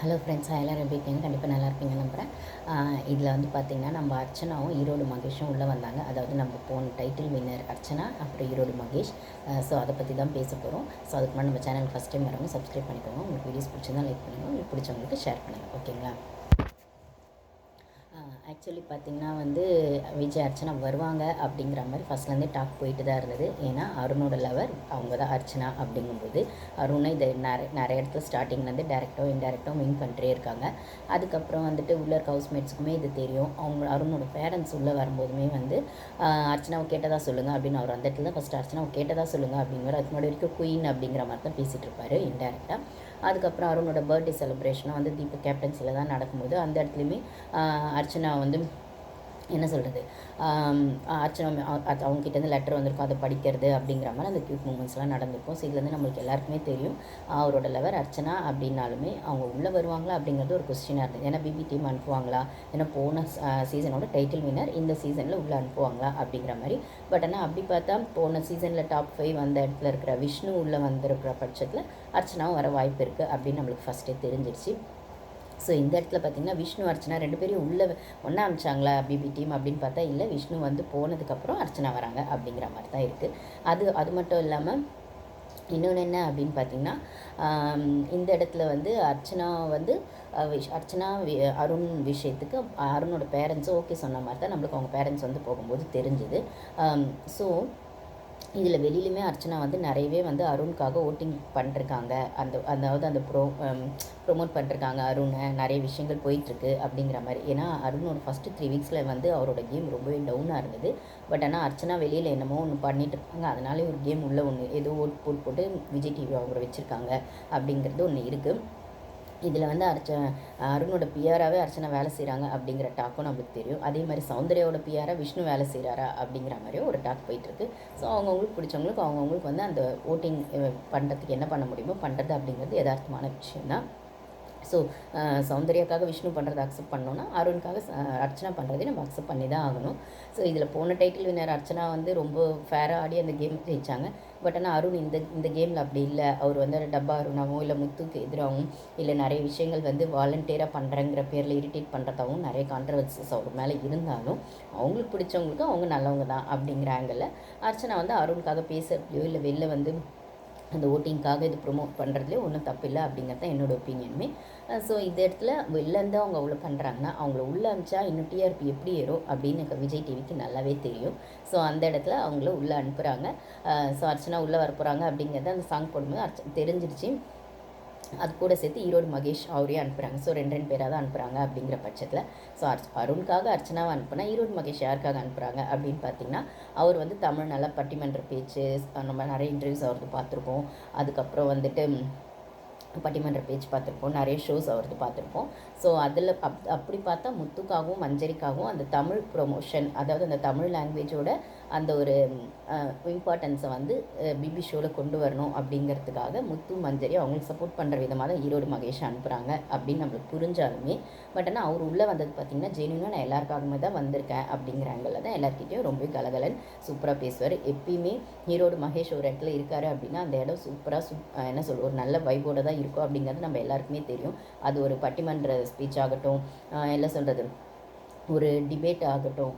Hello friends, எல்லோரும் எப்படி இருக்கீங்க? கண்டிப்பாக நல்லா இருப்பீங்கன்னு நம்புகிறேன். இதில் வந்து பார்த்திங்கன்னா, நம்ம அர்ச்சனாவும் ஈரோடு மகேஷும் உள்ளே வந்தாங்க. அதாவது நம்ம போன டைட்டில் வின்னர் அர்ச்சனா, அப்புறம் ஈரோடு மகேஷ். ஸோ அதை பற்றி தான் பேச போகிறோம். ஸோ அதுக்கு முன்னாடி நம்ம சேனல் ஃபஸ்ட் டைம் வரவங்க சப்ஸ்கிரைப் பண்ணிக்கோங்க. உங்களுக்கு வீடியோஸ் பிடிச்சிருந்தா லைக் பண்ணுங்கள், உங்களுக்கு பிடிச்சவங்களுக்கு ஷேர் பண்ணுங்கள். ஓகேங்களா? ஆக்சுவலி பார்த்திங்கன்னா வந்து விஜய் அர்ச்சனா வருவாங்க அப்படிங்கிற மாதிரி ஃபஸ்ட்லேருந்தே டாக் போயிட்டு தான் இருந்தது. ஏன்னா அருணோட லவர் அவங்க தான் அர்ச்சனா அப்படிங்கும்போது அருணை இதை நிறைய இடத்துல ஸ்டார்டிங்லேருந்து டேரெக்டாகவும் இன்டெரக்டாகவும் வின் பண்ணிட்டே இருக்காங்க. அதுக்கப்புறம் வந்துட்டு உள்ள இருக்க ஹவுஸ்மேட்ஸுக்குமே இது தெரியும். அவங்க அருணோட பேரண்ட்ஸ் உள்ளே வரும்போதுமே வந்து அர்ச்சனாவை கேட்டதாக சொல்லுங்கள் அப்படின்னு அவர் அந்த இடத்துல ஃபஸ்ட்டு அர்ச்சனாவை கேட்டதாக சொல்லுங்கள் அப்படிங்கிற அதுக்கு முன்னாடி வரைக்கும் குயின் அப்படிங்கிற மாதிரி தான் பேசிகிட்டு இருப்பார் இன்டெரக்டாக. அதுக்கப்புறம் அருணோட பர்த்டே செலிப்ரேஷனும் வந்து தீபக் கேப்டன்சியில் தான் நடக்கும்போது அந்த இடத்துலையுமே அர்ச்சனா வந்து என்ன சொல்கிறது, அர்ச்சனா அவங்ககிட்டேருந்து லெட்டர் வந்திருக்கும், அதை படிக்கிறது அப்படிங்கிற மாதிரி அந்த க்யூட் மூமெண்ட்ஸ்லாம் நடந்திருக்கும். ஸோ இதுலேருந்து நம்மளுக்கு எல்லாருக்குமே தெரியும் அவரோட லவர் அர்ச்சனா அப்படின்னாலுமே அவங்க உள்ளே வருவாங்களா அப்படிங்கிறது ஒரு கொஸ்டினாக இருந்தது. ஏன்னா பிபி டீம் அனுப்புவாங்களா, ஏன்னா போன சீசனோட டைட்டில் வின்னர் இந்த சீசனில் உள்ளே அனுப்புவாங்களா அப்படிங்கிற மாதிரி. பட் ஆனால் அப்படி பார்த்தா போன சீசனில் டாப் 5 அந்த இடத்துல இருக்கிற விஷ்ணு உள்ளே வந்திருக்கிற பட்சத்தில் அர்ச்சனாவும் வர வாய்ப்பு இருக்குது அப்படின்னு நம்மளுக்கு ஃபஸ்ட்டே தெரிஞ்சிருச்சு. ஸோ இந்த இடத்துல பார்த்திங்கன்னா விஷ்ணு அர்ச்சனா 2 பேரும் உள்ளே ஒன்றா அமிச்சாங்களா பிபி டீம் அப்படின்னு பார்த்தா இல்லை, விஷ்ணு வந்து போனதுக்கப்புறம் அர்ச்சனா வராங்க அப்படிங்கிற மாதிரி தான் இருக்குது. அது மட்டும் இல்லாமல் இன்னொன்று என்ன அப்படின்னு பார்த்திங்கன்னா, இந்த இடத்துல வந்து அர்ச்சனா வந்து அர்ச்சனா அருண் விஷயத்துக்கு அருணோட பேரண்ட்ஸும் ஓகே சொன்ன மாதிரி தான் நம்மளுக்கு அவங்க பேரண்ட்ஸ் வந்து போகும்போது தெரிஞ்சுது. ஸோ இதில் வெளியிலுமே அர்ச்சனா வந்து நிறையவே வந்து அருணுக்காக ஓட்டிங் பண்ணிருக்காங்க. அதாவது அந்த ப்ரொமோட் பண்ணிருக்காங்க அருணை, நிறைய விஷயங்கள் போயிட்டுருக்கு அப்படிங்கிற மாதிரி. ஏன்னா அருணோட ஃபஸ்ட்டு 3 வீக்ஸில் வந்து அவரோட கேம் ரொம்பவே டவுனாக இருந்தது. பட் ஆனால் அர்ச்சனா வெளியில் என்னமோ ஒன்று பண்ணிட்டு இருக்காங்க. அதனாலே ஒரு கேம் உள்ள ஒன்று ஏதோ ஓட் போட்டு விஜய் டிவி அவங்கள வச்சுருக்காங்க அப்படிங்கிறது ஒன்று இருக்குது. இதில் வந்து அருணோட பிஆராகவே அர்ச்சனா வேலை செய்கிறாங்க அப்படிங்கிற டாக்கும் நம்மளுக்கு தெரியும். அதே மாதிரி சௌந்தர்யாவோட பிஆராக விஷ்ணு வேலை செய்கிறாரா அப்படிங்கிற மாதிரியும் ஒரு டாக் போயிட்டுருக்கு. ஸோ அவங்கவுங்களுக்கு பிடிச்சவங்களுக்கு அவங்கவுங்களுக்கு வந்து அந்த ஓட்டிங் பண்ணுறதுக்கு என்ன பண்ண முடியுமோ பண்ணுறது அப்படிங்கிறது யதார்த்தமான விஷயம்தான். ஸோ சௌந்தர்யாக்காக விஷ்ணு பண்ணுறதை அக்செப்ட் பண்ணோன்னா அருணுக்காக அர்ச்சனா பண்ணுறதையும் நம்ம அக்செப்ட் பண்ணி தான் ஆகணும். ஸோ இதில் போன டைட்டில் வின்னர் அர்ச்சனா வந்து ரொம்ப ஃபேராக ஆடி அந்த கேம் ஜெயித்தாங்க. பட் ஆனால் அருண் இந்த கேமில் அப்படி இல்லை. அவர் வந்து டப்பா அருணாவும் இல்லை முத்துக்கு எதிராகவும் இல்லை நிறைய விஷயங்கள் வந்து வாலண்டியராக பண்ணுறங்கிற பேரில் இரிட்டேட் பண்ணுறதாகவும் நிறைய கான்ட்ரவர்சிஸ் அவர் மேலே இருந்தாலும் அவங்களுக்கு பிடிச்சவங்களுக்கு அவங்க நல்லவங்க தான் அப்படிங்கிற ஆங்கிளில் அர்ச்சனா வந்து அருணுக்காக பேசுறதுலையோ இல்லை வெளில வந்து அந்த ஓட்டிங்காக இது ப்ரொமோட் பண்ணுறதுலேயே ஒன்றும் தப்பில்லை அப்படிங்கிறது தான் என்னோடய ஒப்பீனியனுமே. ஸோ இந்த இடத்துல வெளிலேருந்து அவங்க அவ்வளோ பண்ணுறாங்கன்னா அவங்கள உள்ளே அனுப்பிச்சா இன்னும் டிஆர்பி எப்படி ஏறும் அப்படின்னு எனக்கு விஜய் டிவிக்கு நல்லாவே தெரியும். ஸோ அந்த இடத்துல அவங்கள உள்ளே அனுப்புகிறாங்க. ஸோ அர்ச்சனா உள்ளே வர போகிறாங்க அப்படிங்கிறத அந்த சாங் போடும்போது தெரிஞ்சிருச்சு. அது கூட சேர்த்து ஈரோடு மகேஷ் அவரையும் அனுப்புகிறாங்க. ஸோ 2 பேராக தான் அனுப்புகிறாங்க அப்படிங்கிற பட்சத்தில் ஸோ அருணுக்காக அர்ச்சனாவை அனுப்புனா ஈரோடு மகேஷ் யாருக்காக அனுப்புகிறாங்க அப்படின்னு பார்த்தீங்கன்னா, அவர் வந்து தமிழ் நல்லா பட்டிமன்ற பேச்சு நம்ம நிறைய இன்டர்வியூஸ் அவரது பார்த்துருக்கோம். அதுக்கப்புறம் வந்துட்டு பட்டிமன்ற பேச்சு பார்த்துருப்போம், நிறைய ஷோஸ் அவரது பார்த்துருப்போம். ஸோ அதில் அப்படி பார்த்தா முத்துக்காகவும் மஞ்சரிக்காகவும் அந்த தமிழ் ப்ரொமோஷன், அதாவது அந்த தமிழ் லாங்குவேஜோட அந்த ஒரு இம்பார்ட்டன்ஸை வந்து பிபி ஷோவில் கொண்டு வரணும் அப்படிங்கிறதுக்காக முத்து மஞ்சரி அவங்களுக்கு சப்போர்ட் பண்ணுற விதமாக தான் ஈரோடு மகேஷ் அனுப்புகிறாங்க அப்படின்னு நம்மளுக்கு புரிஞ்சாலுமே, பட் ஆனால் அவர் உள்ளே வந்தது பார்த்திங்கன்னா ஜெனுவனாக நான் எல்லாருக்காகவே தான் வந்திருக்கேன் அப்படிங்கிற ஆங்கிளில் தான் எல்லாருக்கிட்டையும் ரொம்ப கலகலன் சூப்பராக பேசுவார். எப்பயுமே ஈரோடு மகேஷ் ஒரு இடத்துல இருக்கார் அப்படின்னா அந்த இடம் சூப்பராக என்ன சொல்ல ஒரு நல்ல வைபோடு தான் இருக்கும் அப்படிங்கிறது நம்ம எல்லாருக்குமே தெரியும். அது ஒரு பட்டிமன்ற ஸ்பீச் ஆகட்டும், என்ன சொல்கிறது, ஒரு டிபேட் ஆகட்டும்,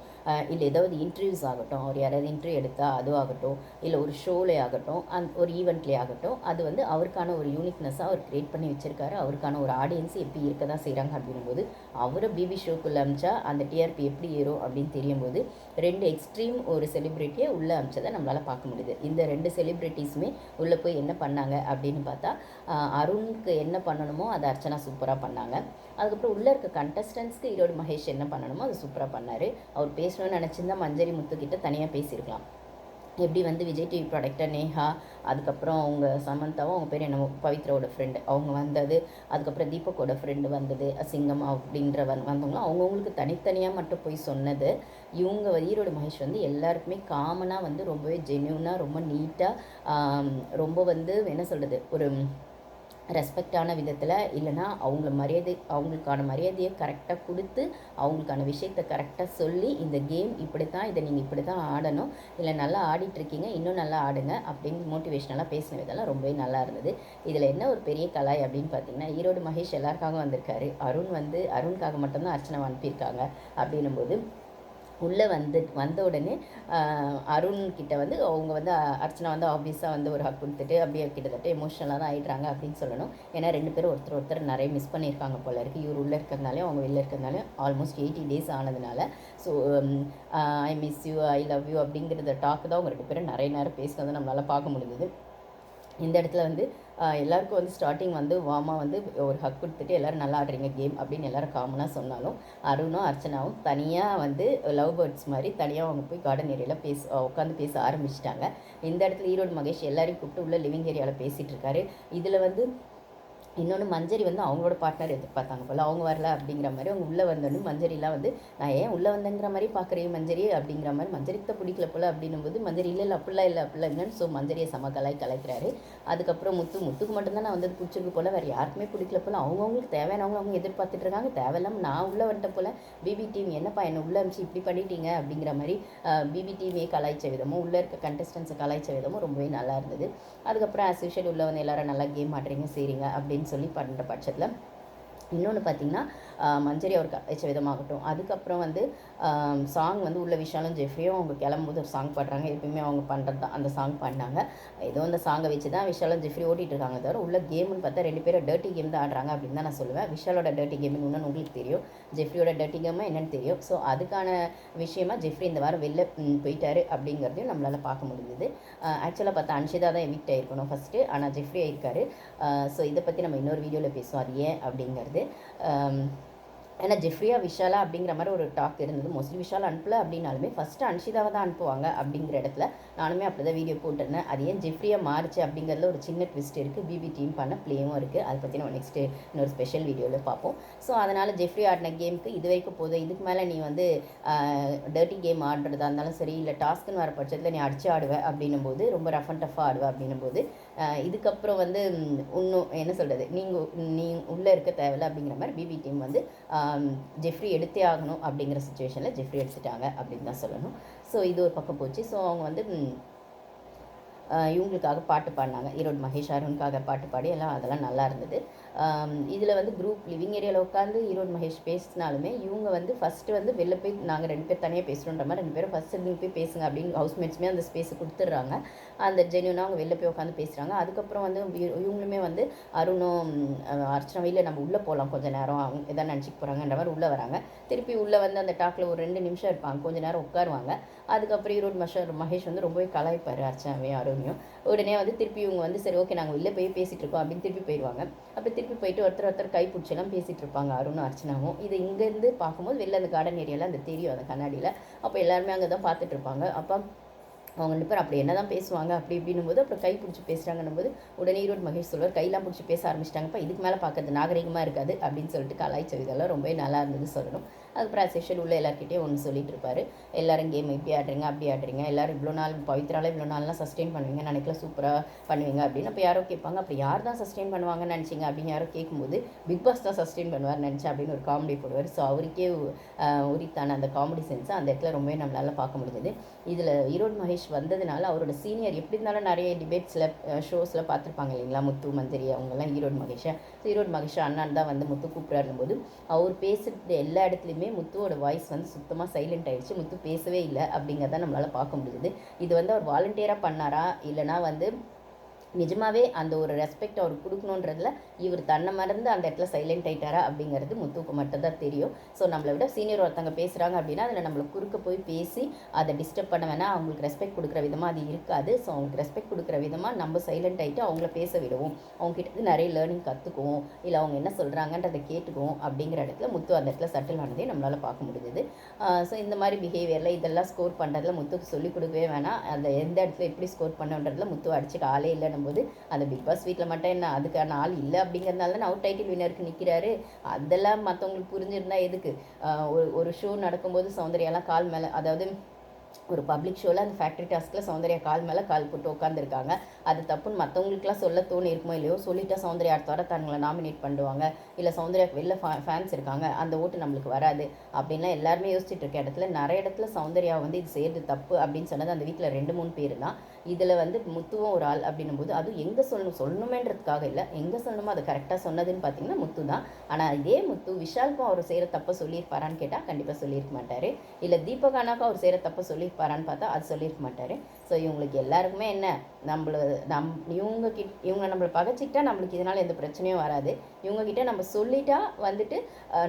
இல்லை ஏதாவது இன்டர்வியூஸ் ஆகட்டும், அவர் யாராவது இன்டர்வியூ எடுத்தால் அதுவாகட்டும், இல்லை ஒரு ஷோலே ஆகட்டும், ஒரு ஈவெண்ட்லேயே ஆகட்டும், அது வந்து அவருக்கான ஒரு யூனிக்னஸாக அவர் க்ரியேட் பண்ணி வச்சுருக்காரு. அவருக்கான ஒரு ஆடியன்ஸ் எப்படி இருக்க தான் செய்கிறாங்க அப்படிங்கும்போது அவரை பிபி ஷோக்குள்ளே அமிச்சா அந்த டிஆர்பி எப்படி ஏறும் அப்படின்னு தெரியும்போது 2 எக்ஸ்ட்ரீம் ஒரு செலிப்ரிட்டியை உள்ளே அமிச்சதை நம்மளால் பார்க்க முடியுது. இந்த 2 செலிப்ரிட்டிஸுமே உள்ளே போய் என்ன பண்ணாங்க அப்படின்னு பார்த்தா, அருணுக்கு என்ன பண்ணணுமோ அதை அர்ச்சனா சூப்பராக பண்ணாங்க. அதுக்கப்புறம் உள்ளே இருக்க கண்டஸ்டன்ஸ்க்கு ஈரோடு மகேஷ் என்ன பண்ணணுமோ அது சூப்பராக பண்ணார். அவர் பேசணும்னு நினச்சிருந்தா மஞ்சரி முத்துக்கிட்ட தனியாக பேசியிருக்கலாம். எப்படி வந்து விஜய் டிவி ப்ராடக்டாக நேஹா, அதுக்கப்புறம் அவங்க சமந்தாவும் அவங்க பேர் என்ன பவித்ராவோட ஃப்ரெண்டு அவங்க வந்தது, அதுக்கப்புறம் தீபக்கோட ஃப்ரெண்டு வந்தது, சிங்கம் அப்படின்ற வந்தவங்களும் அவங்கவுங்களுக்கு தனித்தனியாக மட்டும் போய் சொன்னது. இவங்க ஈரோடு மகேஷ் வந்து எல்லாருக்குமே காமனாக வந்து ரொம்பவே ஜென்யூனாக ரொம்ப நீட்டாக ரொம்ப வந்து என்ன சொல்கிறது ஒரு ரெஸ்பெக்டான விதத்தில், இல்லைனா அவங்களுக்கான மரியாதையை கரெக்டாக கொடுத்து அவங்களுக்கான விஷயத்தை கரெக்டாக சொல்லி, இந்த கேம் இப்படி தான், இதை நீங்கள் இப்படி தான் ஆடணும், இல்லை நல்லா ஆடிட்டுருக்கீங்க, இன்னும் நல்லா ஆடுங்க அப்படின்னு மோட்டிவேஷ்னலாக பேசின விதெல்லாம் ரொம்பவே நல்லா இருந்தது. இதில் என்ன ஒரு பெரிய கலாய் அப்படின்னு பார்த்தீங்கன்னா, ஈரோடு மகேஷ் எல்லாருக்காகவும் வந்திருக்காரு. அருணுக்காக மட்டும்தான் அர்ச்சனா அனுப்பியிருக்காங்க. அப்படின்னும்போது உள்ளே வந்த உடனே அருண்கிட்ட வந்து அவங்க வந்து அர்ச்சனா வந்து ஆப்வியஸாக வந்து ஒரு ஹக் கொடுத்துட்டு அப்படியே கிட்டத்தட்ட எமோஷ்னலாக தான் ஆகிடுறாங்க அப்படின்னு சொல்லணும். ஏன்னா 2 பேரும் ஒருத்தர் நிறைய மிஸ் பண்ணியிருக்காங்க போல இருக்குது. இவர் உள்ளே இருக்கிறதுனாலே அவங்க வெளில இருக்கிறதுனால ஆல்மோஸ்ட் 80 days ஆனதுனால. So I miss you, I love you அப்படிங்கிறத டாக் தான் அவங்க 2 பேரும் நிறைய நேரம் பேசுனதை நம்மளால் பார்க்க முடிஞ்சது. இந்த இடத்துல வந்து எல்லாருக்கும் வந்து ஸ்டார்டிங் வந்து வாமா வந்து ஒரு ஹக் கொடுத்துட்டு எல்லோரும் நல்லா ஆடுறீங்க கேம் அப்படின்னு எல்லோரும் காமனாக சொன்னாலும், அருணும் அர்ச்சனாவும் தனியாக வந்து லவ் பேர்ட்ஸ் மாதிரி தனியாக அவங்க போய் கார்டன் ஏரியாவில் உட்காந்து பேச ஆரம்பிச்சிட்டாங்க. இந்த இடத்துல ஈரோடு மகேஷ் எல்லாரையும் கூப்பிட்டு உள்ள லிவிங் ஏரியாவில் பேசிகிட்டு இருக்காரு. இதில் வந்து இன்னொன்று மஞ்சரி வந்து அவங்களோட பார்ட்னர் எதிர்பார்த்தாங்க போல், அவங்க வரல அப்படிங்கிற மாதிரி. அவங்க உள்ளே வந்தோன்னு மஞ்சரிலாம் வந்து நான் ஏன் உள்ளே வந்தேங்கிற மாதிரி பார்க்குறேன் மஞ்சரி அப்படிங்கிற மாதிரி. மஞ்சரிக்கு பிடிக்கல போல் அப்படின்னும்போது மஞ்சரி இல்லை அப்படிலாம் இல்லைன்னு ஸோ மஞ்சரியை கலாய்க்கிறாரு. அதுக்கப்புறம் முத்துக்கு மட்டும்தான் நான் வந்து பிடிச்சிருக்கு போல், வேறு யாருக்குமே பிடிக்கல போல், அவங்கவுங்களுக்கு தேவையானவங்க அவங்க எதிர்பார்த்துட்டு இருக்காங்க. தேவையில்லாமல் நான் உள்ளே வந்துட்ட போல், பிபி டீம் என்னப்பா என்னை உள்ளே அனுப்பிச்சு இப்படி பண்ணிட்டீங்க அப்படிங்கிற மாதிரி பிபி டீமே கலாய்ச்ச விதமும் உள்ளே இருக்க கண்டஸ்டன்ஸை கலாய்ச்ச விதமும் ரொம்பவே நல்லா இருந்தது. அதுக்கப்புறம் ஆஸ் யூஷுவல் உள்ளே வந்து எல்லோரும் நல்லா கேம் ஆடுறீங்க செய்கிறீங்க அப்படின்னு சொல்லி பண்ணுற பட்சத்தில் இன்னொன்று பார்த்திங்கன்னா மஞ்சரி அவர் கலாய்ச்ச விதமாகட்டும். அதுக்கப்புறம் வந்து சாங் வந்து உள்ள விஷாலும் ஜெஃப்ரியும் அவங்க கிளம்பும்போது ஒரு சாங் பாடுறாங்க. எப்பயுமே அவங்க பண்ணுறது தான் அந்த சாங் பாடினாங்க. ஏதோ அந்த சாங்கை வச்சு தான் விஷாலும் ஜெஃப்ரி ஓட்டிகிட்டு இருக்காங்க. தவிர உள்ள கேம்னு பார்த்தா 2 பேரும் டர்ட்டி கேம் தான் ஆடுறாங்க அப்படின்னு தான் நான் சொல்லுவேன். விஷாலோட டர்ட்டி கேம்னு இன்னொன்று உங்களுக்கு தெரியும், ஜெஃப்ரியோட டர்ட்டி கேமாக என்னென்னு தெரியும். ஸோ அதுக்கான விஷயமா ஜெஃப்ரி இந்த வாரம் வெளில போயிட்டார் அப்படிங்கிறதையும் நம்மளால் பார்க்க முடிஞ்சுது. ஆக்சுவலாக பார்த்தா அன்ஷிதா தான் எவிக்ட் ஆகிருக்கணும் ஃபஸ்ட்டு, ஆனால் ஜெஃப்ரி ஆகிருக்காரு. ஸோ இதை பற்றி நம்ம இன்னொரு வீடியோவில் பேசுவோம் அது ஏன் அப்படிங்கிறது. ஏன்னா ஜெஃப்ரியா விஷாலா அப்படிங்கிற மாதிரி ஒரு டாக் இருந்தது. மோஸ்ட்லி விஷால் அனுப்பல அப்படின்னாலுமே ஃபஸ்ட்டு அன்ஷிதாவை தான் அனுப்புவாங்க அப்படிங்கிற இடத்துல நானுமே அப்படி தான் வீடியோ போட்டிருந்தேன். அது ஏன் ஜெஃப்ரியாக மாறிச்சு அப்படிங்கிறதுல ஒரு சின்ன ட்விஸ்ட் இருக்குது. பிபி டீம் பண்ண ப்ளேவும் இருக்குது. அதை பற்றி நம்ம நெக்ஸ்ட்டு இன்னொரு ஸ்பெஷல் வீடியோவில் பார்ப்போம். ஸோ அதனால் ஜெஃப்ரி ஆடின கேமுக்கு இது வரைக்கும் போதும், இதுக்கு மேலே நீ வந்து டர்ட்டி கேம் ஆடுறதா இருந்தாலும் சரி, இல்லை டாஸ்க்குன்னு வர பட்சத்தில் நீ அடிச்சு ஆடுவேன் அப்படின்னும் போது, ரொம்ப ரஃப் அண்ட் டஃப்பாக ஆடுவேன் அப்படின்னும் போது, இதுக்கப்புறம் வந்து இன்னும் என்ன சொல்கிறது, நீ உள்ளே இருக்க தேவையில்லை அப்படிங்கிற மாதிரி பிபி டீம் வந்து ஜெஃப்ரி எடுத்தே ஆகணும் அப்படிங்கிற சுச்சுவேஷனில் ஜெஃப்ரி எடுத்துட்டாங்க அப்படின்னு தான் சொல்லணும். ஸோ இது ஒரு பக்கம் போச்சு. ஸோ அவங்க வந்து இவங்களுக்காக பாட்டு பாடினாங்க. ஈரோடு மகேஷ் அருணுக்காக பாட்டு பாடி அதெல்லாம் நல்லா இருந்தது. இதில் வந்து குரூப் லிவிங் ஏரியாவில் உட்காந்து ஈரோடு மகேஷ் பேசினாலுமே இவங்க வந்து ஃபஸ்ட்டு வந்து வெளில போய் நாங்கள் 2 பேர் தனியாக பேசுகிறோன்ற மாதிரி 2 பேரும் ஃபஸ்ட்டு நீங்கள் போய் பேசுங்க அப்படின்னு ஹவுஸ்மேட்ஸுமே அந்த ஸ்பேஸை கொடுத்துட்றாங்க. அந்த ஜென்யூனாக அவங்க வெளில போய் உட்காந்து பேசுகிறாங்க. அதுக்கப்புறம் வந்து இவங்களுமே வந்து அருணும் அர்ச்சனா இல்லை நம்ம உள்ளே போகலாம் கொஞ்சம் நேரம், அவங்க எதாவது நினச்சிக்க போகிறாங்கன்ற மாதிரி உள்ளே வராங்க. திருப்பி உள்ளே வந்து அந்த டாக்கில் ஒரு 2 நிமிஷம் இருப்பாங்க, கொஞ்சம் நேரம் உட்காருவாங்க. அதுக்கப்புறம் ஈரோடு மகேஷ் வந்து ரொம்பவே கலாய்ப்பார் அர்ச்சனாவே அருணையும். உடனே வந்து திருப்பி இவங்க வந்து சரி ஓகே நாங்கள் வெளில போய் பேசிகிட்டு இருக்கோம் அப்படின்னு திருப்பி போயிடுவாங்க. அப்படி திருப்பி போயிட்டு ஒருத்தர் கை பிடிச்செல்லாம் பேசிகிட்டு இருப்பாங்க அருணும் அர்ச்சனாவும். இது இங்கேருந்து பார்க்கும்போது வெளில அந்த கார்டன் ஏரியாவில் அந்த தெரியும் அந்த கண்ணாடியில். அப்போ எல்லாருமே அங்கே தான் பார்த்துட்டு இருப்பாங்க. அப்போ அவங்க 2 பேர் அப்படி என்ன தான் பேசுவாங்க அப்படி இப்படின்னும் போது அப்புறம் கை பிடிச்சி பேசுகிறாங்கன்னும் போது உடனே ஈரோடு மகேஷ் சொல்வார், கையெல்லாம் பிடிச்சி பேச ஆரம்பிச்சிட்டாங்கப்பா, இதுக்கு மேலே பார்க்கறது நாகரிகமாக இருக்காது அப்படின்னு சொல்லிட்டு கலாய்ச்ச இதெல்லாம் ரொம்பவே நல்லா இருந்தது சொல்லணும். அதுக்கப்புறம் செஷன் உள்ள எல்லாருக்கிட்டையும் ஒன்று சொல்லிட்டு இருப்பார், எல்லோரும் கேம் இப்படி ஆடுறீங்க அப்படி ஆடுறீங்க, எல்லோரும் இவ்வளோ நாள் பவித்ரால இவ்வளோ நாள்லாம் சஸ்டெயின் பண்ணுவீங்க, நினைக்கல சூப்பராக பண்ணுவீங்க அப்படின்னு. அப்போ யாரோ கேட்பாங்க, அப்போ யார் தான் சஸ்டெயின் பண்ணுவாங்கன்னு நினச்சிங்க அப்படின்னு யாரோ கேட்கும்போது பிக் பாஸ் தான் சஸ்டெயின் பண்ணுவார் நினச்சேன் அப்படின்னு ஒரு காமெடி போடுவார். ஸோ அவருக்கே உரித்தான அந்த காமெடி சென்ஸை அந்த இடத்துல ரொம்பவே நம்மளால் பார்க்க முடிஞ்சது. இதில் ஈரோடு மகேஷ் வந்ததுனால அவரோட சீனியர் எப்படி இருந்தாலும் நிறைய டிபேட்ஸில் ஷோஸில் பார்த்துருப்பாங்க இல்லைங்களா, முத்து மந்திரி அவங்கெல்லாம் ஈரோடு மகேஷை. ஸோ ஈரோடு மகேஷ் அண்ணன் தான் வந்து முத்து கூப்பிட்றாருக்கும் போது அவர் பேசுகிற எல்லா இடத்துலையுமே முத்துவோட வாய்ஸ் வந்து சுத்தமாக சைலண்ட் ஆகிடுச்சு. முத்து பேசவே இல்லை அப்படிங்கிறத நம்மளால் பார்க்க முடியுது. இது வந்து அவர் வாலண்டியராக பண்ணாரா இல்லைனா வந்து நிஜமாகவே அந்த ஒரு ரெஸ்பெக்ட் அவருக்கு கொடுக்கணுன்றதுல இவர் தன்னை மறந்து அந்த இடத்துல சைலண்ட் ஆகிட்டாரா அப்படிங்கிறது முத்துக்கு மட்டும்தான் தெரியும். ஸோ நம்மளை விட சீனியர் ஒருத்தவங்க பேசுகிறாங்க அப்படின்னா அதில் நம்மளை குறுக்க போய் பேசி அதை டிஸ்டர்ப் பண்ண வேணால், அவங்களுக்கு ரெஸ்பெக்ட் கொடுக்குற விதமாக அது இருக்காது. ஸோ அவங்களுக்கு ரெஸ்பெக்ட் கொடுக்குற விதமாக நம்ம சைலண்ட் ஆகிட்டு அவங்கள பேச விடுவோம், அவங்ககிட்ட நிறைய லேர்னிங் கற்றுக்குவோம், இல்லை அவங்க என்ன சொல்கிறாங்கன்றதை கேட்டுக்குவோம் அப்படிங்கிற இடத்துல முத்து அந்த இடத்துல சட்டில் ஆனதே நம்மளால் பார்க்க முடியுது. ஸோ இந்த மாதிரி பிஹேவியரில் இதெல்லாம் ஸ்கோர் பண்ணுறதுல முத்துக்கு சொல்லிக் கொடுக்கவே வேணாம். அந்த எந்த இடத்துல எப்படி ஸ்கோர் பண்ணுன்றதுல முத்து அடிச்சுக்க ஆளே இல்லைன்னு போது அந்த பிக் பாஸ் வீட்டில் மட்டும் என்ன அதுக்கான ஆள் இல்லை அப்படிங்கிறதுனால தான் அவுட் டைட்டில் வினருக்கு நிற்கிறாரு. அதெல்லாம் மற்றவங்களுக்கு புரிஞ்சிருந்தா எதுக்கு ஒரு ஷோ நடக்கும்போது சௌந்தர்யாலாம் கால் மேலே, அதாவது ஒரு பப்ளிக் ஷோவில் அந்த ஃபேக்ட்ரி டாஸ்கில் சௌந்தர்யா கால் மேலே கால் போட்டு உட்காந்துருக்காங்க. அது தப்புன்னு மற்றவங்களுக்குலாம் சொல்ல தோணி இருக்குமோ இல்லையோ, சொல்லிட்டா சௌந்தர்யா அடுத்த வாரம் தங்களை நாமினேட் பண்ணுவாங்க, இல்லை சௌந்தர்யாவுக்கு வெளில ஃபேன்ஸ் இருக்காங்க, அந்த ஓட்டு நம்மளுக்கு வராது அப்படின்லாம் எல்லாருமே யோசிச்சுட்டு இருக்க இடத்துல நிறைய இடத்துல சௌந்தர்யா வந்து இது செய்கிறது தப்பு அப்படின்னு சொன்னது அந்த வீட்டில் 2-3 பேர் தான். இதில் வந்து முத்துவும் ஒரு ஆள் அப்படின்னும் போது அதுவும் எங்கே சொல்லணுமேன்றதுக்காக இல்லை, எங்கே சொல்லணுமோ அதை கரெக்டாக சொன்னதுன்னு பார்த்தீங்கன்னா முத்து தான். ஆனால் இதே முத்து விஷாலுக்கும் அவர் செய்கிற தப்பை சொல்லியிருப்பாரான்னு கேட்டால் கண்டிப்பாக சொல்லியிருக்க மாட்டார். இல்லை தீபகானாக்கும் அவர் செய்கிற தப்பை சொல்லியிருப்பாரான்னு பார்த்தா அது சொல்லியிருக்க மாட்டார். ஸோ இவங்களுக்கு எல்லாருக்குமே என்ன, இவங்க நம்மளை பகைச்சிக்கிட்டா நம்மளுக்கு இதனால் எந்த பிரச்சனையும் வராது, இவங்ககிட்ட நம்ம சொல்லிட்டா வந்துட்டு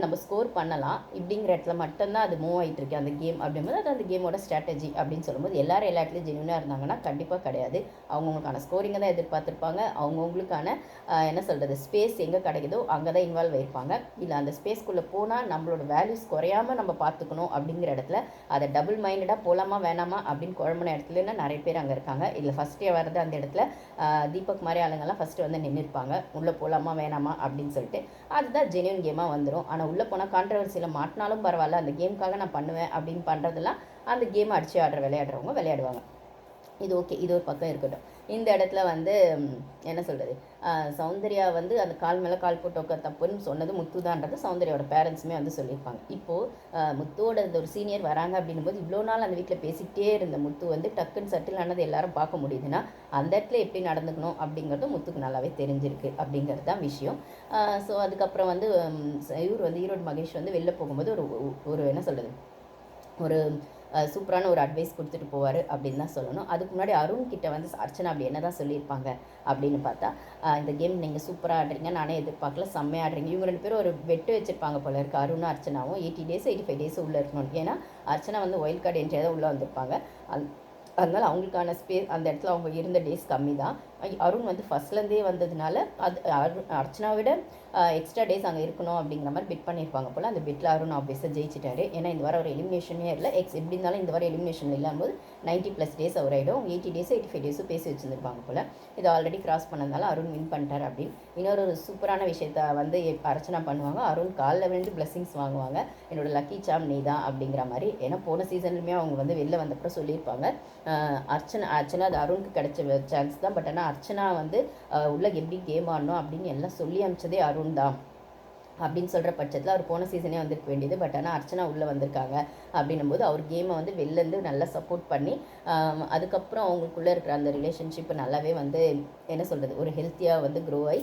நம்ம ஸ்கோர் பண்ணலாம் இப்படிங்கிற இடத்துல மட்டும்தான் அது மூவ் ஆகிட்டு இருக்கு அந்த கேம். அப்படிங்கும்போது அது அந்த கேமோட ஸ்ட்ராட்டஜி அப்படின்னு சொல்லும்போது எல்லாரும் எல்லா இடத்துலையும் ஜென்யூனாக இருந்தாங்கன்னா கண்டிப்பாக கிடையாது. அவங்கவுங்களுக்கான ஸ்கோரிங்கை தான் எதிர்பார்த்துருப்பாங்க, அவங்கவுங்களுக்கான என்ன சொல்கிறது ஸ்பேஸ் எங்கே கிடைக்குதோ அங்கே தான் இன்வால்வ் ஆயிருப்பாங்க. இல்லை அந்த ஸ்பேஸ்க்குள்ளே போனால் நம்மளோட வேல்யூஸ் குறையாமல் நம்ம பார்த்துக்கணும் அப்படிங்கிற இடத்துல அதை டபுள் மைண்டடாக போகலாமா வேணாமா அப்படின்னு குழம்புன இடத்துல நிறைய பேர் அங்கே இருக்காங்க. இல்லை ஃபஸ்ட்டே வர்றது அந்த இடத்துல தீபக் மாதிரி ஆளுங்கள்லாம் ஃபஸ்ட்டு வந்து நின்றுருப்பாங்க, உள்ளே போகலாமா வேணாமா அப்படின்னு சொல்லிட்டு. அதுதான் ஜென்யூன் கேமாக வந்துடும். ஆனால் உள்ளே போனால் கான்ட்ரவர்சியில் மாட்டினாலும் பரவாயில்ல, அந்த கேமுக்காக நான் பண்ணுவேன் அப்படின்னு பண்ணுறதெல்லாம் அந்த கேமை அடித்து விளையாடுறவங்க விளையாடுவாங்க. இது ஓகே, இது ஒரு பக்கம் இருக்கட்டும். இந்த இடத்துல வந்து என்ன சொல்கிறது, சௌந்தர்யா வந்து அந்த கால் மேலே கால் போட்டு உட்கார தப்புன்னு சொன்னது முத்துதான்றது சௌந்தர்யாவோட பேரண்ட்ஸுமே வந்து சொல்லியிருப்பாங்க. இப்போது முத்துவோட இந்த ஒரு சீனியர் வராங்க அப்படின்னும் போது இவ்வளோ நாள் அந்த வீட்டில் பேசிக்கிட்டே இருந்த முத்து வந்து டக்குன்னு சட்டில் ஆனது எல்லாரும் பார்க்க முடியுதுன்னா அந்த இடத்துல எப்படி நடந்துக்கணும் அப்படிங்கிறதும் முத்துக்கு நல்லாவே தெரிஞ்சிருக்கு அப்படிங்கிறது தான் விஷயம். ஸோ அதுக்கப்புறம் வந்து இவர் வந்து ஈரோடு மகேஷ் வந்து வெளில போகும்போது ஒரு என்ன சொல்கிறது ஒரு சூப்பரான ஒரு அட்வைஸ் கொடுத்துட்டு போவார் அப்படின்னு தான் சொல்லணும். அதுக்கு முன்னாடி அருண் கிட்ட வந்து அர்ச்சனா அப்படி என்ன தான் சொல்லியிருப்பாங்க அப்படின்னு பார்த்தா, இந்த கேம் நீங்கள் சூப்பராக ஆடுறீங்க, நானே எதிர்பார்க்கல, செம்மையாக ஆடுறீங்க. இவங்க 2 பேரும் ஒரு வெட்டு வச்சிருப்பாங்க போல இருக்குது. அருணும் அர்ச்சனாவும் 80 days 85 days உள்ளே இருக்கணும். ஏன்னா அர்ச்சனா வந்து ஒயில்ட் கார்டு என்ட்ரியாக தான் உள்ளே வந்திருப்பாங்க. அதனால் அவங்களுக்கான ஸ்பேஸ் அந்த இடத்துல அவங்க இருந்த டேஸ் கம்மி தான். அருண் வந்து ஃபஸ்ட்லேருந்தே வந்ததுனால அது அர்ச்சனாவை விட எக்ஸ்ட்ரா டேஸ் அங்கே இருக்கணும் அப்படிங்கிற மாதிரி பிட் பண்ணியிருப்பாங்க போல். அந்த பிட்டில் அருண் ஆப்வியஸாக ஜெயிச்சிட்டாரு. ஏன்னா இந்த வாரம் ஒரு எலிமினேஷனே இல்லை, எப்படி இருந்தாலும் இந்த வாரம் எலிமினேஷன் இல்லாமல் 90+ days அவர் ஆகிடும். 80 days 85 days பேசி வச்சுருந்துருப்பாங்க போல். இது ஆல்ரெடி கிராஸ் பண்ணதுனால அருண் வின் பண்ணிட்டார் அப்படின்னு. இன்னொரு சூப்பரான விஷயத்த வந்து அர்ச்சனா பண்ணுவாங்க. அருண் காலில் விழுந்து பிளெஸிங்ஸ் வாங்குவாங்க, என்னோட லக்கி சாம் நீ தான் அப்படிங்கிற மாதிரி. ஏன்னா போன சீசன்லையுமே அவங்க வந்து வெளில வந்தப்பறம் சொல்லியிருப்பாங்க அர்ச்சனா அது அருணுக்கு கிடைச்ச சான்ஸ் தான். பட் ஆனால் அர்ச்சனா வந்து உள்ள எப்படி கேம் ஆடணும் அப்படின்னு எல்லாம் சொல்லி அனுப்பிச்சதே அருண் தான் அப்படின்னு சொல்கிற பட்சத்தில் அவர் போன சீசனே வந்துருக்க வேண்டியது. பட் ஆனால் அர்ச்சனா உள்ளே வந்திருக்காங்க அப்படின்னும் போது அவர் கேமை வந்து வெளிலேருந்து நல்லா சப்போர்ட் பண்ணி அதுக்கப்புறம் அவங்களுக்குள்ளே இருக்கிற அந்த ரிலேஷன்ஷிப் நல்லாவே வந்து என்ன சொல்கிறது ஒரு ஹெல்த்தியாக வந்து க்ரோ ஆகி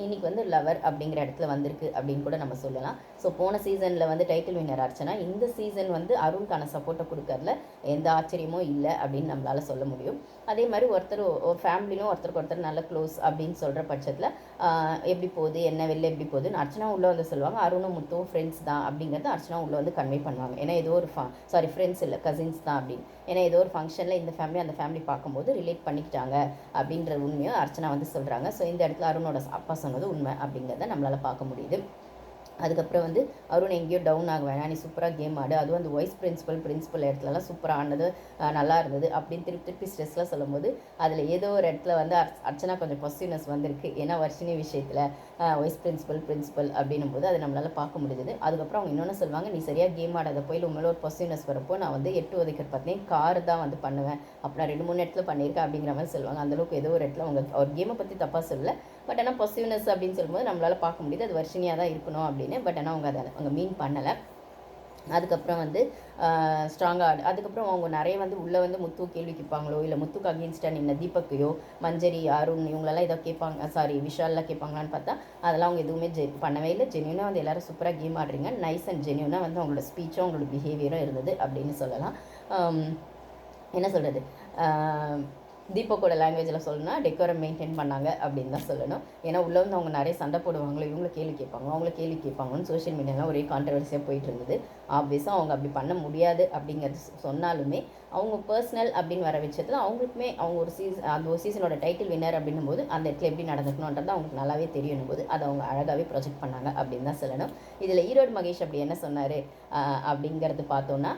இன்னைக்கு வந்து லவர் அப்படிங்கிற இடத்துல வந்திருக்கு அப்படின்னு கூட நம்ம சொல்லலாம். ஸோ போன சீசனில் வந்து டைட்டில் வின்னர் அர்ச்சனா, இந்த சீசன் வந்து அருணுக்கான சப்போர்ட்டை கொடுக்கறதுல எந்த ஆச்சரியமும் இல்லை அப்படின்னு நம்மளால் சொல்ல முடியும். அதே மாதிரி ஒரு ஃபேமிலியும் ஒருத்தருக்கு நல்ல க்ளோஸ் அப்படின்னு சொல்கிற பட்சத்தில் எப்படி போகுது என்ன வெளில எப்படி போகுதுன்னு அர்ச்சனா உள்ளே வந்து சொல்லுவாங்க. அருணும் முத்துவும் ஃப்ரெண்ட்ஸ் தான் அப்படிங்கிறது அர்ச்சனா உள்ளே வந்து கன்வே பண்ணுவாங்க. ஏன்னா ஏதோ ஒரு ஃப்ரெண்ட்ஸ் இல்லை கசின்ஸ் தான் அப்படின்னு. ஏன்னா ஏதோ ஒரு ஃபங்க்ஷனில் இந்த ஃபேமிலி அந்த ஃபேமிலி பார்க்கும்போது ரிலேட் பண்ணிக்கிட்டாங்க அப்படின்ற உண்மையும் அர்ச்சனா வந்து சொல்கிறாங்க. ஸோ இந்த இடத்துல அருணோட அப்பா சொன்னது உண்மை அப்படிங்கிறத நம்மளால் பார்க்க முடியுது. அதுக்கப்புறம் வந்து அருண் எங்கேயோ டவுன் ஆக வேணாம், நீ சூப்பராக கேம் ஆடு, அதுவும் அந்த வைஸ் பிரின்சிபல் இடத்துலலாம் சூப்பராக ஆனது நல்லா இருந்தது அப்படின்னு திருப்பி ஸ்ட்ரெஸ்லாம் சொல்லும்போது அதில் ஏதோ ஒரு இடத்துல வந்து அர்ச்சனா கொஞ்சம் பாசிட்டிவ்னஸ் வந்திருக்கு. ஏன்னா வர்ஷினி விஷயத்தில் வைஸ் பிரின்சிபல் அப்படின்னும் போது அதை நம்மளால் பார்க்க முடியுது. அதுக்கப்புறம் அவங்க இன்னொன்று சொல்லுவாங்க, நீ சரியாக கேம் ஆடாத போய் உண்மையில ஒரு பாசிட்டிவ்னஸ் வரப்போ நான் வந்து 8 ஒதுக்கிற பார்த்தேன் கார் தான் வந்து பண்ணுவேன், அப்போ நான் 2-3 இடத்துல பண்ணியிருக்கேன் அப்படிங்கிற மாதிரி சொல்லுவாங்க. அந்தளவுக்கு ஏதோ ஒரு இடத்துல அவர் கேமை பற்றி தப்பாக சொல்லலை. பட் ஆனால் பாசிட்டிவ்னஸ் அப்படின்னு சொல்லும்போது நம்மளால் பார்க்க முடியுது அது வர்ஷினியாக தான் இருக்கணும் அப்படின்னு. பட் ஆனால் அவங்க மீன் பண்ணலை. அதுக்கப்புறம் வந்து ஸ்ட்ராங்காக அதுக்கப்புறம் அவங்க நிறைய வந்து உள்ளே வந்து முத்து கேள்வி கேட்பாங்களோ இல்லை முத்துக்கு அகேன்ஸ்டாக நின்ன தீபக்கையோ மஞ்சரி அருண் இவங்களெல்லாம் ஏதோ கேட்பாங்க, விஷாலெலாம் கேட்பாங்களான்னு பார்த்தா அதெல்லாம் அவங்க எதுவுமே பண்ணவே இல்லை. ஜென்யூனாக வந்து எல்லோரும் சூப்பராக கேம் ஆடுறீங்க, நைஸ் அண்ட் ஜென்யூனாக வந்து அவங்களோட ஸ்பீச்சும் அவங்களோட பிஹேவியரும் இருந்தது அப்படின்னு சொல்லலாம். என்ன சொல்கிறது தீபக்கோட லாங்குவேஜில் சொல்லணும்னா டெக்கோரம் மெயின்டைன் பண்ணாங்க அப்படின்னு தான் சொல்லணும். ஏன்னா உள்ளே வந்து அவங்க நிறைய சண்டை போடுவாங்களோ, இவங்கள கேள்வி கேட்பாங்க அவங்கள கேள்வி கேட்பாங்கன்னு சோஷியல் மீடியாலாம் ஒரே கான்ட்ரவர்சியாக போயிட்டு இருந்தது. ஆப்வியஸாக அவங்க அப்படி பண்ண முடியாது அப்படிங்கிறது சொன்னாலுமே அவங்க பர்சனல் அப்படின்னு வர விஷயத்தில் அவங்களுக்குமே அவங்க ஒரு சீசனோட டைட்டில் வின்னர் அப்படின்னும் போது அந்த இடத்துல எப்படி நடந்துக்கணுன்றது அவங்களுக்கு நல்லாவே தெரியணும் போது அதை அவங்க அழகாகவே ப்ரொஜெக்ட் பண்ணாங்க அப்படின்னு தான் சொல்லணும். இதில் ஈரோடு மகேஷ் அப்படி என்ன சொன்னார் அப்படிங்கிறது பார்த்தோன்னா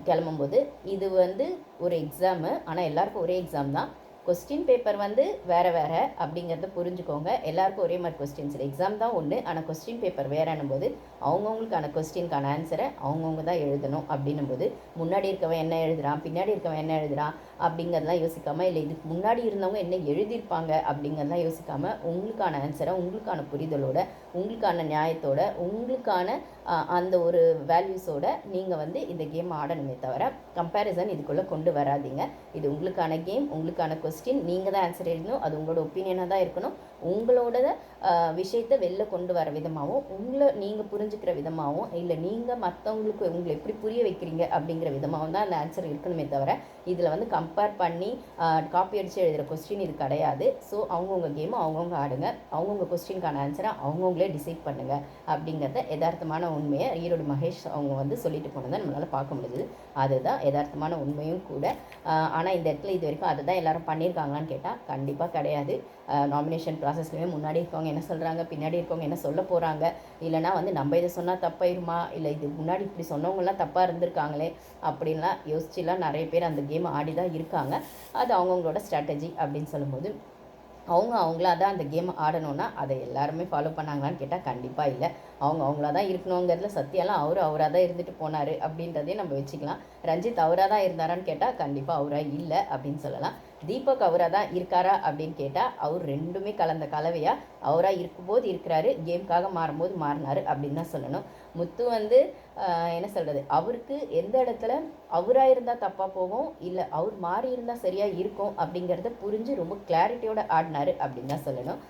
கிளம்பும்போது இது வந்து ஒரு எக்ஸாமு, ஆனால் எல்லாருக்கும் ஒரே எக்ஸாம் தான். கொஸ்டின் பேப்பர் வந்து வேறு வேறு அப்படிங்கிறத புரிஞ்சுக்கோங்க. எல்லாருக்கும் ஒரே மாதிரி கொஸ்டின்ஸ் இல்லை. எக்ஸாம் தான் ஒன்று, ஆனால் கொஸ்டின் பேப்பர் வேறன்னும் போது அவங்கவுங்களுக்கான கொஸ்டினுக்கான ஆன்சரை அவங்கவுங்க தான் எழுதணும். அப்படின்னும் போது முன்னாடி இருக்கவன் என்ன எழுதுகிறான், பின்னாடி இருக்கவன் என்ன எழுதுகிறான் அப்படிங்கிறதெல்லாம் யோசிக்காமல், இல்லை இதுக்கு முன்னாடி இருந்தவங்க என்ன எழுதியிருப்பாங்க அப்படிங்கிறதெல்லாம் யோசிக்காமல், உங்களுக்கான ஆன்சரை உங்களுக்கான புரிதலோட, உங்களுக்கான நியாயத்தோட, உங்களுக்கான அந்த ஒரு வேல்யூஸோட நீங்கள் வந்து இந்த கேம் ஆடணுமே தவிர கம்பேரிசன் இதுக்குள்ளே கொண்டு வராதிங்க. இது உங்களுக்கான கேம், உங்களுக்கான கொஸ்டின், நீங்கள் தான் ஆன்சர் எழுதணும். அது உங்களோட ஒப்பீனியனாக தான் இருக்கணும். உங்களோட விஷயத்தை வெளில கொண்டு வர விதமாகவும், உங்களை நீங்கள் புரிஞ்சுக்கிற விதமாகவும், இல்லை நீங்கள் மற்றவங்களுக்கு உங்களை எப்படி புரிய வைக்கிறீங்க அப்படிங்கிற விதமாகவும் தான் அந்த ஆன்சர் இருக்கணுமே தவிர இதில் வந்து கம்பேர் பண்ணி காப்பி அடித்து எழுதுகிற கொஸ்டின் இது கிடையாது. ஸோ அவங்கவுங்க கேமை அவங்கவுங்க ஆடுங்க. அவங்கவுங்க கொஸ்டினுக்கான ஆன்சரை அவங்கவுங்களே டிசைட் பண்ணுங்கள் அப்படிங்கிறத யதார்த்தமான உண்மையை ஈரோடு மகேஷ் அவங்க வந்து சொல்லிட்டு போனதை நம்மளால் பார்க்க முடியுது. அதுதான் யதார்த்தமான உண்மையும் கூட. ஆனால் இந்த இடத்துல இது வரைக்கும் அதை தான் எல்லோரும் பண்ணியிருக்காங்களான்னு கேட்டால் கண்டிப்பாக கிடையாது. நாமினேஷன் ப்ராசஸ்லேயுமே முன்னாடி இருக்கவங்க என்ன சொல்கிறாங்க, பின்னாடி இருக்கவங்க என்ன சொல்ல போகிறாங்க, இல்லைனா வந்து நம்ம இதை சொன்னால் தப்பாயிருமா, இல்லை இது முன்னாடி இப்படி சொன்னவங்களாம் தப்பாக இருந்திருக்காங்களே அப்படின்லாம் யோசிச்சுலாம் நிறைய பேர் அந்த கேம் ஆடி தான் இருக்காங்க. அது அவங்கவுங்களோட ஸ்ட்ராட்டஜி அப்படின்னு சொல்லும்போது அவங்களா தான் அந்த கேம் ஆடணும்னா அதை எல்லாருமே ஃபாலோ பண்ணாங்களான்னு கேட்டால் கண்டிப்பாக இல்லை. அவங்களா தான் இருக்கணுங்கிறதுல சத்யாலாம் அவராக தான் இருந்துட்டு போனார் அப்படின்றதையும் நம்ம வச்சுக்கலாம். ரஞ்சித் அவராக தான் இருந்தாரான்னு கேட்டால் கண்டிப்பாக அவராக இல்லை அப்படின்னு சொல்லலாம். தீபக் அவராக தான் இருக்காரா அப்படின்னு கேட்டால் அவர் ரெண்டுமே கலந்த கலவையாக அவராக இருக்கும்போது இருக்கிறாரு, கேமுக்காக மாறும்போது மாறினார் அப்படின்னு தான் சொல்லணும். முத்து வந்து என்ன சொல்கிறது, அவருக்கு எந்த இடத்துல அவராக இருந்தால் தப்பாக போகும், இல்லை அவர் மாறி இருந்தால் சரியாக இருக்கும் அப்படிங்கிறத புரிஞ்சு ரொம்ப கிளாரிட்டியோடு ஆடினார் அப்படின்னு தான் சொல்லணும்.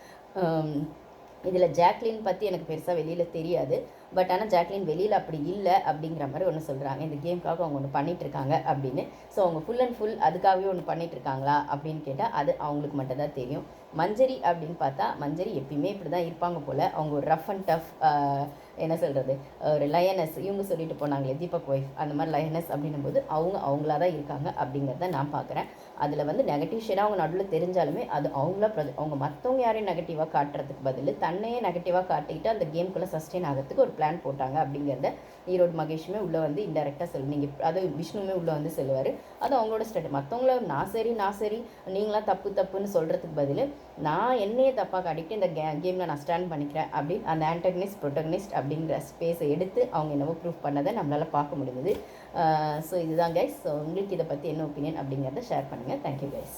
இதில் ஜாக்லின் பற்றி எனக்கு பெருசாக வெளியில் தெரியாது. பட் ஆனால் ஜாக்லின் வெளியில் அப்படி இல்லை அப்படிங்கிற மாதிரி ஒன்று சொல்கிறாங்க. இந்த கேமுக்காக அவங்க ஒன்று பண்ணிகிட்ருக்காங்க அப்படின்னு. ஸோ அவங்க ஃபுல் அண்ட் ஃபுல் அதுக்காகவே ஒன்று பண்ணிகிட்ருக்காங்களா அப்படின்னு கேட்டால் அது அவங்களுக்கு மட்டும்தான் தெரியும். மஞ்சரி அப்படின்னு பார்த்தா மஞ்சரி எப்பயுமே இப்படி தான் இருப்பாங்க போல். அவங்க ஒரு ரஃப் அண்ட் டஃப் என்ன சொல்கிறது, ஒரு லயனஸ், இவங்க சொல்லிட்டு போனாங்களே தீபக் ஒய்ஃப், அந்த மாதிரி லயனஸ் அப்படின்னும் போது அவங்களா தான் இருக்காங்க அப்படிங்கிறத நான் பார்க்குறேன். அதில் வந்து நெகட்டிவ் ஷேடாக அவங்க நடுவில் தெரிஞ்சாலுமே அது அவங்க மற்றவங்க யாரையும் நெகட்டிவாக காட்டுறதுக்கு பதில் தன்னையே நெகட்டிவாக காட்டிக்கிட்டு அந்த கேமுக்குள்ளே சஸ்டெயின் ஆகிறதுக்கு ஒரு பிளான் போட்டாங்க அப்படிங்கிறத ஈரோடு மகேஷுமே உள்ளே வந்து இன்டெரக்டாக நீங்கள் அது விஷ்ணுமே உள்ளே வந்து சொல்லுவார். அது அவங்களோட ஸ்டேட். மற்றவங்கள நான் சரி நீங்களாம் தப்புன்னு சொல்கிறதுக்கு பதில் நான் என்னையே தப்பாக காட்டிக்கிட்டு இந்த கேமில் நான் ஸ்டாண்ட் பண்ணிக்கிறேன் அப்படின்னு அந்த ஆன்டகனிஸ்ட் ப்ரொட்டகனிஸ்ட் அப்படிங்கிற ஸ்பேஸை எடுத்து அவங்க என்னவோ ப்ரூஃப் பண்ணதை நம்மளால் பார்க்க முடியுது. ஸோ இதுதான் கைஸ். ஸோ உங்களுக்கு இதை பற்றி என்ன ஒப்பீனியன் அப்படிங்கிறத ஷேர் பண்ணுங்கள். Thank you guys.